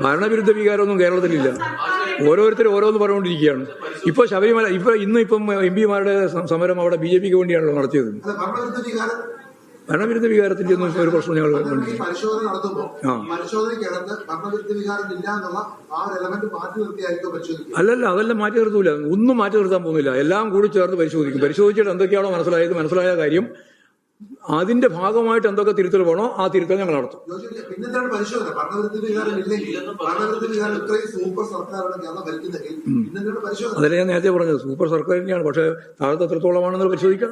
ഭരണവിരുദ്ധ വികാരമൊന്നും കേരളത്തിലില്ല. ഓരോരുത്തരും ഓരോന്ന് പറഞ്ഞുകൊണ്ടിരിക്കുകയാണ്. ഇപ്പോൾ ശബരിമല ഇന്നിപ്പം MP മാരുടെ സമരം അവിടെ BJPക്ക് വേണ്ടിയാണല്ലോ നടത്തിയത്. ഭരണവിരുദ്ധ വികാരത്തിന്റെ ഒന്നും ഒരു പ്രശ്നം ഞങ്ങൾ അല്ലല്ല, അതെല്ലാം മാറ്റി നിർത്തൂല. ഒന്നും മാറ്റി നിർത്താൻ പോകുന്നില്ല. എല്ലാം കൂടി ചേർന്ന് പരിശോധിക്കും. പരിശോധിച്ചിട്ട് എന്തൊക്കെയാണോ മനസ്സിലായ കാര്യം അതിന്റെ ഭാഗമായിട്ട് എന്തൊക്കെ തിരുത്തൽ വേണോ ആ തിരുത്തൽ ഞങ്ങൾ നടത്തും. അതല്ലേ ഞാൻ നേരത്തെ പറഞ്ഞത്, സൂപ്പർ സർക്കാർ തന്നെയാണ്. പക്ഷെ താഴത്തെ എത്രത്തോളമാണെന്ന് പരിശോധിക്കാം.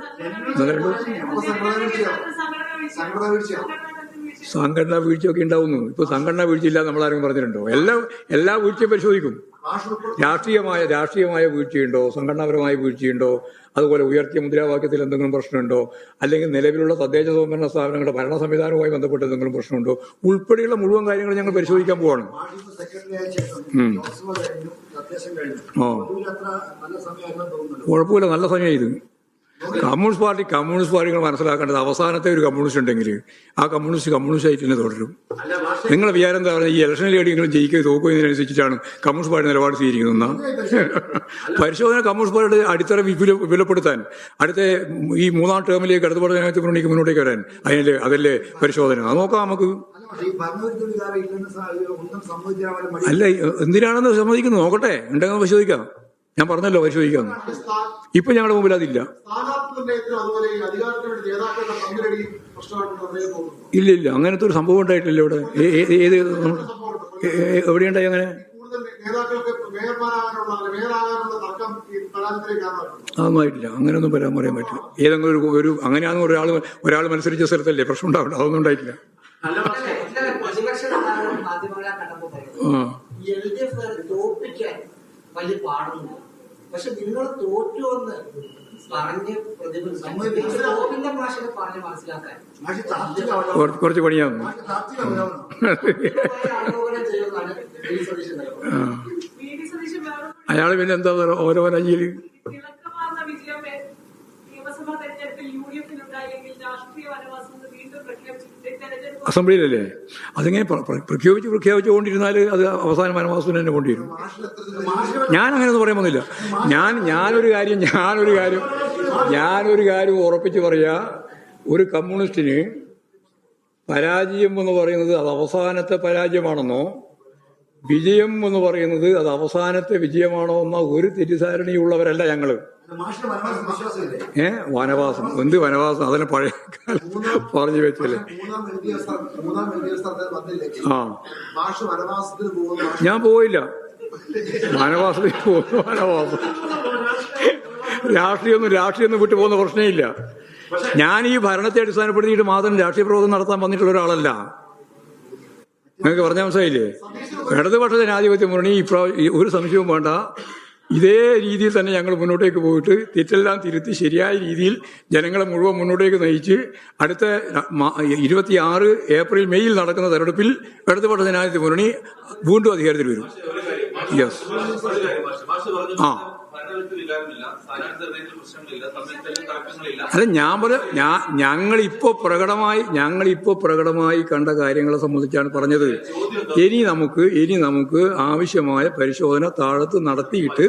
സംഘടനാ വീഴ്ചയൊക്കെ ഉണ്ടാവുന്നു. ഇപ്പൊ സംഘടനാ വീഴ്ചയില്ല നമ്മളാരും പറഞ്ഞിട്ടുണ്ടോ? എല്ലാ വീഴ്ചയും പരിശോധിക്കും. രാഷ്ട്രീയമായ വീഴ്ചയുണ്ടോ, സംഘടനാപരമായ വീഴ്ചയുണ്ടോ, അതുപോലെ ഉയർത്തിയ മുദ്രാവാക്യത്തിൽ എന്തെങ്കിലും പ്രശ്നമുണ്ടോ, അല്ലെങ്കിൽ നിലവിലുള്ള തദ്ദേശ സ്വയംഭരണ സ്ഥാപനങ്ങളുടെ ഭരണ സംവിധാനവുമായി ബന്ധപ്പെട്ട് എന്തെങ്കിലും പ്രശ്നമുണ്ടോ, ഉൾപ്പെടെയുള്ള മുഴുവൻ കാര്യങ്ങൾ ഞങ്ങൾ പരിശോധിക്കാൻ പോവാണ്. കുഴപ്പമില്ല, നല്ല സമയം ഇത്. കമ്മ്യൂണിസ്റ്റ് പാർട്ടികൾ മനസ്സിലാക്കേണ്ടത് അവസാനത്തെ ഒരു കമ്മ്യൂണിസ്റ്റ് ഉണ്ടെങ്കിൽ ആ കമ്മ്യൂണിസ്റ്റ് ആയിട്ട് തന്നെ തുടരും. നിങ്ങളെ വിചാരം എന്താ പറയുക? ഈ ഇലക്ഷനിൽ എവിടെയെങ്കിലും ജയിക്കുകയോ തോക്കുകയോ ഇതിനനുസരിച്ചിട്ടാണ് കമ്മ്യൂണിസ്റ്റ് പാർട്ടി നിലപാട് സ്വീകരിക്കുന്നതെന്നാ? പരിശോധന കമ്മ്യൂണിസ്റ്റ് പാർട്ടിയുടെ അടിത്തറ വിപുലപ്പെടുത്താൻ, അടുത്ത ഈ 3ാം ടേമിലേക്ക് ഇടതുപക്ഷ ജനാധിപത്യ മുന്നണിക്ക് മുന്നോട്ടേക്ക് വരാൻ അതല്ലേ പരിശോധന. അത് നോക്കാം നമുക്ക്. അല്ല, എന്തിനാണെന്ന് സമ്മതിക്കുന്നത് നോക്കട്ടെ, ഉണ്ടെങ്കിൽ പരിശോധിക്കാം. ഞാൻ പറഞ്ഞല്ലോ പരിശോധിക്കാം. ഇപ്പൊ ഞങ്ങളുടെ മുമ്പിൽ അതില്ല. ഇല്ല, അങ്ങനത്തെ ഒരു സംഭവം ഉണ്ടായിട്ടില്ല ഇവിടെ. എവിടെയുണ്ടായി അങ്ങനെ? അതൊന്നുമായിട്ടില്ല. അങ്ങനെയൊന്നും പറയാൻ പറ്റില്ല. ഏതെങ്കിലും ഒരു അങ്ങനെയാണെന്ന് ഒരാൾ മത്സരിച്ച സ്ഥലത്തല്ലേ പ്രശ്നം ഉണ്ടാവില്ല. അതൊന്നും ഉണ്ടായിട്ടില്ല. വലിയ പാടൊന്നുമില്ല. പക്ഷെ നിങ്ങൾ തോറ്റുവന്ന് പറഞ്ഞ് ഗോവിന്ദൻ മാഷിനെ പറഞ്ഞ് മനസ്സിലാക്കാൻ കുറച്ച് പണിയാകും. അയാള് പിന്നെ എന്താ ഓരോ രാജ്യയില് അസംബ്ലിയിലല്ലേ? അതിങ്ങനെ പ്രഖ്യാപിച്ചുകൊണ്ടിരുന്നാൽ അത് അവസാനം വനവാസത്തിന് തന്നെ കൊണ്ടുവരും. ഞാൻ അങ്ങനെയൊന്നും പറയാൻ പോകുന്നില്ല. ഞാനൊരു കാര്യം ഉറപ്പിച്ച് പറയാ, ഒരു കമ്മ്യൂണിസ്റ്റിന് പരാജയം എന്ന് പറയുന്നത് അത് അവസാനത്തെ പരാജയമാണെന്നോ വിജയം എന്ന് പറയുന്നത് അത് അവസാനത്തെ വിജയമാണോ എന്ന ഒരു തെറ്റിദ്ധാരണയുള്ളവരല്ല ഞങ്ങള്. വനവാസം എന്ത് വനവാസം? അതിനെ പഴയ കാലം പറഞ്ഞു വെച്ചല്ലേ. ഞാൻ പോയില്ല വനവാസത്തിൽ. വനവാസം രാഷ്ട്രീയം വിട്ടു പോകുന്ന പ്രശ്നമില്ല. ഞാൻ ഈ ഭരണത്തെ അടിസ്ഥാനപ്പെടുത്തിയിട്ട് മാത്രം രാഷ്ട്രീയ പ്രവർത്തനം നടത്താൻ വന്നിട്ടുള്ള ഒരാളല്ല. നിങ്ങൾക്ക് പറഞ്ഞാൽ മനസ്സിലായില്ലേ? ഇടതുപക്ഷ ജനാധിപത്യ മുന്നണി ഒരു സംശയവും വേണ്ട, ഇതേ രീതിയിൽ തന്നെ ഞങ്ങൾ മുന്നോട്ടേക്ക് പോയിട്ട് തെറ്റെല്ലാം തിരുത്തി ശരിയായ രീതിയിൽ ജനങ്ങളെ മുഴുവൻ മുന്നോട്ടേക്ക് നയിച്ച് അടുത്ത 26 ഏപ്രിൽ മെയ്യിൽ നടക്കുന്ന തെരഞ്ഞെടുപ്പിൽ ഇടതുപക്ഷ ജനാധിപത്യ മുന്നണി വീണ്ടും അധികാരത്തിൽ വരും. യെസ്. അല്ല, ഞങ്ങളിപ്പോ പ്രകടമായി കണ്ട കാര്യങ്ങളെ സംബന്ധിച്ചാണ് പറഞ്ഞത്. ഇനി നമുക്ക് ആവശ്യമായ പരിശോധന താഴത്ത് നടത്തിയിട്ട്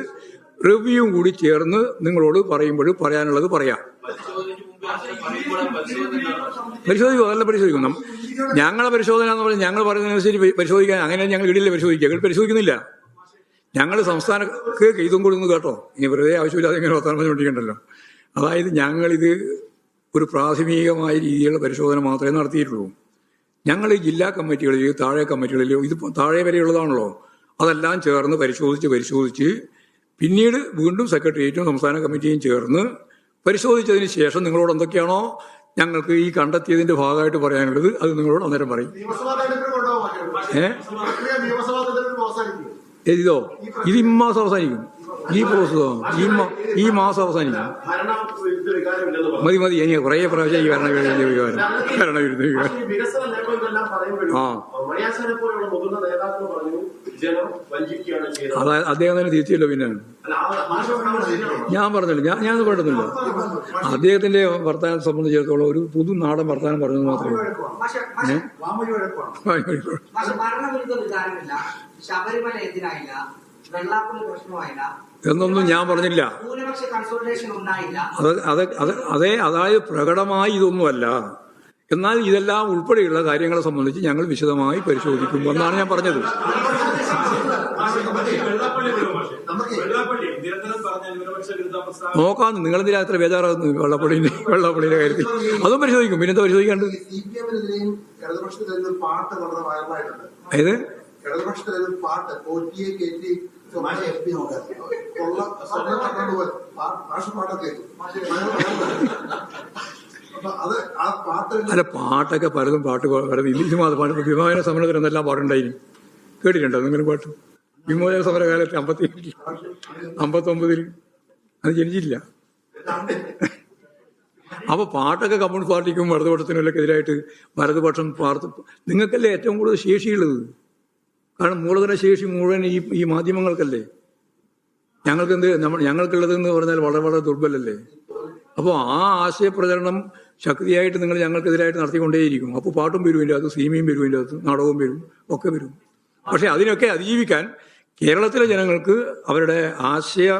റിവ്യൂവും കൂടി ചേർന്ന് നിങ്ങളോട് പറയാനുള്ളത് പറയാം. പരിശോധിക്കും, അതെല്ലാം പരിശോധിക്കും. ഞങ്ങളെ പരിശോധന എന്ന് പറഞ്ഞാൽ ഞങ്ങൾ പറയുന്നതിനനുസരിച്ച് പരിശോധിക്കാൻ അങ്ങനെ ഞങ്ങൾ ഇടയിലെ പരിശോധിക്കുന്നില്ല. ഞങ്ങൾ സംസ്ഥാനക്ക് ഇതും കൊടുക്കുന്നു കേട്ടോ. ഇനി വെറുതെ ആവശ്യമില്ലാതെ ഇങ്ങനെ വർത്തമാനം പറഞ്ഞുകൊണ്ടിരിക്കണ്ടല്ലോ. അതായത് ഞങ്ങളിത് ഒരു പ്രാഥമികമായ രീതിയിലുള്ള പരിശോധന മാത്രമേ നടത്തിയിട്ടുള്ളൂ. ഞങ്ങൾ ഈ ജില്ലാ കമ്മിറ്റികളിൽ താഴെ കമ്മിറ്റികളിൽ ഇത് താഴെ വരെയുള്ളതാണല്ലോ, അതെല്ലാം ചേർന്ന് പരിശോധിച്ച് പിന്നീട് വീണ്ടും സെക്രട്ടേറിയറ്റും സംസ്ഥാന കമ്മിറ്റിയും ചേർന്ന് പരിശോധിച്ചതിന് ശേഷം നിങ്ങളോട് എന്തൊക്കെയാണോ ഞങ്ങൾക്ക് ഈ കണ്ടെത്തിയതിന്റെ ഭാഗമായിട്ട് പറയാനുള്ളത് അത് നിങ്ങളോട് അന്നേരം പറയും. ഇത് ഇമ്മാസം അവസാനിക്കും. ഈ പ്രോസസ്സോ ഈ മാസം അവസാനിക്കും. മതി എനിക്ക് കുറേ പ്രാവശ്യം ഈ ഭരണവിരുദ്ധ വികാരം. അതായത് അദ്ദേഹം തന്നെ തിരിച്ചില്ല. പിന്നെ ഞാൻ പറഞ്ഞില്ല, ഞാൻ പറഞ്ഞില്ല. അദ്ദേഹത്തിന്റെ വർത്തമാനം സംബന്ധിച്ചിടത്തോളം ഒരു പുതു നാടൻ വർത്തമാനം പറഞ്ഞത് മാത്രമേ ശബരിമല എതിരായില്ല, വെള്ളാപ്പള്ളി പ്രശ്നമായില്ല എന്നൊന്നും ഞാൻ പറഞ്ഞില്ല. അതായത് പ്രകടമായി ഇതൊന്നുമല്ല. എന്നാൽ ഇതെല്ലാം ഉൾപ്പെടെയുള്ള കാര്യങ്ങളെ സംബന്ധിച്ച് ഞങ്ങൾ വിശദമായി പരിശോധിക്കും എന്നാണ് ഞാൻ പറഞ്ഞത്. നോക്കാന്ന് നിങ്ങളെന്തിനാ അത്ര ബേജാറാകുന്നു വെള്ളാപ്പള്ളിയുടെ കാര്യത്തിൽ? അതും പരിശോധിക്കും. പിന്നെന്താ പരിശോധിക്കാണ്ട്? ഏത് അല്ല, പാട്ടൊക്കെ പലതും പാട്ട് വിമോചന സമരത്തിന് എന്തെല്ലാം പാട്ടുണ്ടായിരുന്നു കേട്ടിട്ടുണ്ടോ നിങ്ങളും പാട്ട്? വിമോചന സമരകാലത്ത് 59 അത് ജനിച്ചില്ല. അപ്പൊ പാട്ടൊക്കെ കമ്മ്യൂണിസ്റ്റ് പാർട്ടിക്കും വലതുപക്ഷത്തിനും എതിരായിട്ട് വലതുപക്ഷം നിങ്ങൾക്കല്ലേ ഏറ്റവും കൂടുതൽ ശേഷിയുള്ളത്. കാരണം മൂലധന ശേഷി മുഴുവൻ ഈ മാധ്യമങ്ങൾക്കല്ലേ. ഞങ്ങൾക്കുള്ളതെന്ന് പറഞ്ഞാൽ വളരെ വളരെ ദുർബലല്ലേ. അപ്പോൾ ആ ആശയപ്രചരണം ശക്തിയായിട്ട് നിങ്ങൾ ഞങ്ങൾക്കെതിരായിട്ട് നടത്തിക്കൊണ്ടേയിരിക്കും. അപ്പോൾ പാട്ടും വരും ഇതിൻ്റെ അകത്ത്, സിനിമയും വരും ഇതിൻ്റെ അകത്ത്, നാടകവും വരും, ഒക്കെ വരും. പക്ഷെ അതിനൊക്കെ അതിജീവിക്കാൻ കേരളത്തിലെ ജനങ്ങൾക്ക് അവരുടെ ആശയ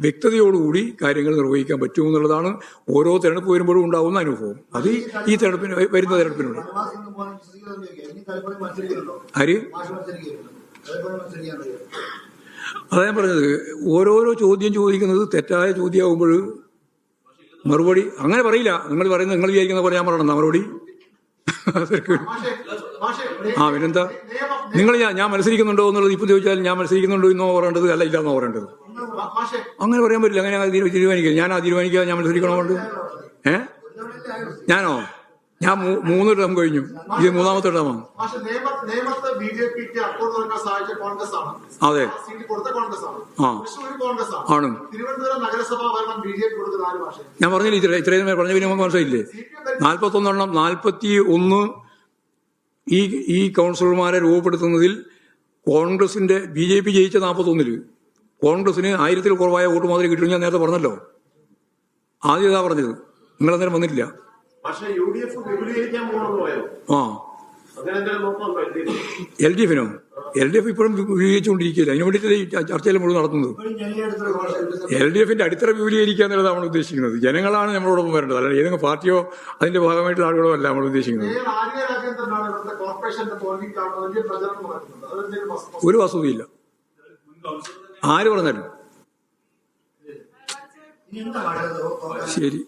വ്യക്തതയോടുകൂടി കാര്യങ്ങൾ നിർവഹിക്കാൻ പറ്റുമെന്നുള്ളതാണ് ഓരോ തെരഞ്ഞെടുപ്പ് വരുമ്പോഴും ഉണ്ടാവുന്ന അനുഭവം. അത് ഈ തെരഞ്ഞെടുപ്പിന് വരുന്ന തെരഞ്ഞെടുപ്പിനുണ്ട്. ആര്? അതാ ഞാൻ പറഞ്ഞത്, ഓരോരോ ചോദ്യം ചോദിക്കുന്നത് തെറ്റായ ചോദ്യമാകുമ്പോൾ മറുപടി അങ്ങനെ പറയില്ല. നിങ്ങൾ വിചാരിക്കുന്ന പോലെ ഞാൻ പറയണം മറുപടി. പിന്നെന്താ ഞാൻ മത്സരിക്കുന്നുണ്ടോ എന്നുള്ളത് ഇപ്പൊ ചോദിച്ചാൽ ഞാൻ മത്സരിക്കുന്നുണ്ടോ എന്നോ പറയേണ്ടത്, അല്ല ഇല്ലാന്നോ പറയേണ്ടത്. അങ്ങനെ പറയാൻ പറ്റില്ല. അങ്ങനെ തീരുമാനിക്കുക. ഞാൻ തീരുമാനിക്കുക ഞാൻ മത്സരിക്കണമുണ്ട്. ഞാനോ? ഞാൻ 3 ടേം കഴിഞ്ഞു. ഇത് 3ാമത്തെ ടേമാണ്. അതെ, ആണ്. ഞാൻ പറഞ്ഞില്ല, ഇത്രയും പറഞ്ഞ പിന്നെ മനസ്സിലായില്ലേ? 41 ഈ കൗൺസിലർമാരെ രൂപപ്പെടുത്തുന്നതിൽ കോൺഗ്രസിന്റെ BJP ജയിച്ച 41 കോൺഗ്രസിന് 1000-ൽ കുറവായ വോട്ട് മാത്രമേ കിട്ടും. ഞാൻ നേരത്തെ പറഞ്ഞല്ലോ. ആദ്യം ഇതാ പറഞ്ഞത്. നിങ്ങളന്നേരം വന്നിട്ടില്ല. LDF-നോ? LDF ഇപ്പോഴും വിപുലീകരിച്ചുകൊണ്ടിരിക്കുകയില്ല. അതിനു വേണ്ടിയിട്ടല്ലേ ചർച്ചയിൽ മുഴുവൻ നടത്തുന്നത്. LDF-ന്റെ അടിത്തറ വിപുലീകരിക്കുക എന്നുള്ളത് നമ്മൾ ഉദ്ദേശിക്കുന്നത്. ജനങ്ങളാണ് നമ്മളോടൊപ്പം വരേണ്ടത്, അല്ലാതെ ഏതെങ്കിലും പാർട്ടിയോ അതിന്റെ ഭാഗമായിട്ടുള്ള ആളുകളോ അല്ല നമ്മൾ ഉദ്ദേശിക്കുന്നത്. ഒരു വസ്തുതയില്ല. ആര് പറഞ്ഞാലും ശരി.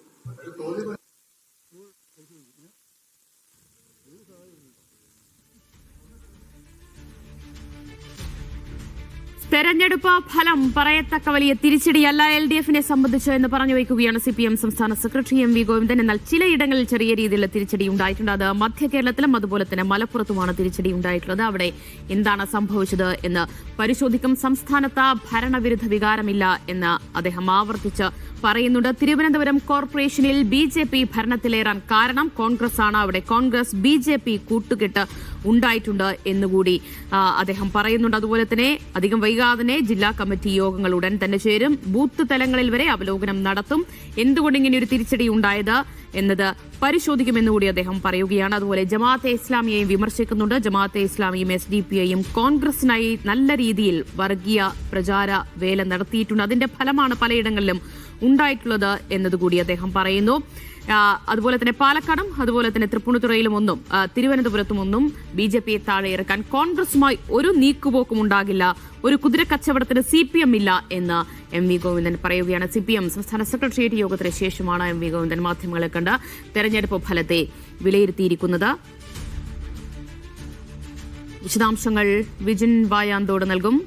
തെരഞ്ഞെടുപ്പ് ഫലം പറയത്തക്ക വലിയ തിരിച്ചടിയല്ല LDF-നെ സംബന്ധിച്ച് എന്ന് പറഞ്ഞു വയ്ക്കുകയാണ് CPM സംസ്ഥാന സെക്രട്ടറി MV ഗോവിന്ദൻ. എന്നാൽ ചിലയിടങ്ങളിൽ ചെറിയ രീതിയിലുള്ള തിരിച്ചടി ഉണ്ടായിട്ടുണ്ട്. അത് മധ്യ കേരളത്തിലും അതുപോലെ തന്നെ മലപ്പുറത്തുമാണ് തിരിച്ചടി ഉണ്ടായിട്ടുള്ളത്. അവിടെ എന്താണ് സംഭവിച്ചത് എന്ന് പരിശോധിക്കും. സംസ്ഥാനത്ത് ഭരണവിരുദ്ധ വികാരമില്ല എന്ന് അദ്ദേഹം ആവർത്തിച്ച് പറയുന്നുണ്ട്. തിരുവനന്തപുരം കോർപ്പറേഷനിൽ BJP ഭരണത്തിലേറാൻ കാരണം കോൺഗ്രസ് ആണ്. അവിടെ കോൺഗ്രസ് BJP കൂട്ടുകെട്ട് ഉണ്ടായിട്ടുണ്ട് എന്നുകൂടി അദ്ദേഹം പറയുന്നുണ്ട്. അതുപോലെ തന്നെ അധികം വൈകാതെ ജില്ലാ കമ്മിറ്റി യോഗങ്ങൾ ഉടൻ തന്നെ ചേരും. ബൂത്ത് തലങ്ങളിൽ വരെ അവലോകനം നടത്തും. എന്തുകൊണ്ട് ഇങ്ങനെ ഒരു തിരിച്ചടി ഉണ്ടായത് എന്നത് പരിശോധിക്കുമെന്നുകൂടി അദ്ദേഹം പറയുകയാണ്. അതുപോലെ ജമാഅത്തെ ഇസ്ലാമിയെയും വിമർശിക്കുന്നുണ്ട്. ജമാഅത്തെ ഇസ്ലാമിയും SDP-യും കോൺഗ്രസിനായി നല്ല രീതിയിൽ വർഗീയ പ്രചാര വേല നടത്തിയിട്ടുണ്ട്. അതിന്റെ ഫലമാണ് പലയിടങ്ങളിലും ഉണ്ടായിട്ടുള്ളത് എന്നതുകൂടി അദ്ദേഹം പറയുന്നു. അതുപോലെ തന്നെ പാലക്കാടും അതുപോലെ തന്നെ തൃപ്പൂണിത്തുറയിലും തിരുവനന്തപുരത്തുമൊന്നും BJP-യെ താഴെ ഇറക്കാൻ കോൺഗ്രസുമായി ഒരു നീക്കുപോക്കും ഉണ്ടാകില്ല. ഒരു കുതിരക്കച്ചവടത്തിന് CPM ഇല്ല എന്ന് MV ഗോവിന്ദൻ പറയുകയാണ്. CPM സംസ്ഥാന സെക്രട്ടേറിയറ്റ് യോഗത്തിന് ശേഷമാണ് MV ഗോവിന്ദൻ മാധ്യമങ്ങളെ കണ്ട് തെരഞ്ഞെടുപ്പ് ഫലത്തെ വിലയിരുത്തിയിരിക്കുന്നത്. വിശദാംശങ്ങൾ വിജിൻ വായാന്തോട് നൽകും.